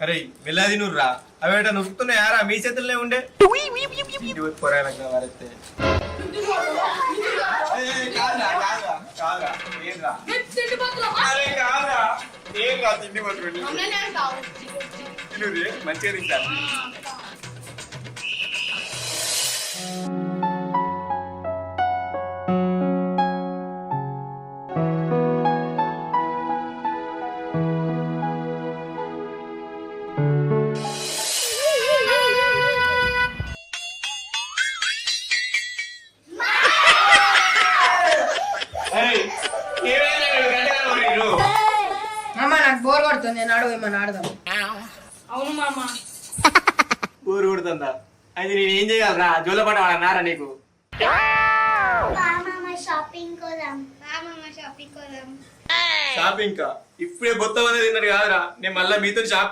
అరే వెళ్ళాది నువ్వు రా అవేట నొక్కుతున్నాయారా మీ చేతుల్లో ఉండే పొరాలగా వరతే మంచిగా తింటారు. మామ నాకు బోర్ కొడుతుంది, నేను అడుగు ఏమన్నా ఆడదాం. అవును మామ. ఊరు కొడుతుందా అది నేను ఏం చేయాలరా? జోలపాట వాడన్నారా నీకు? షాపింగ్ కా ఇప్పుడే బొత్తం అనేది తిన్నాడు కాదురా, నేను మళ్ళీ మీతో షాప్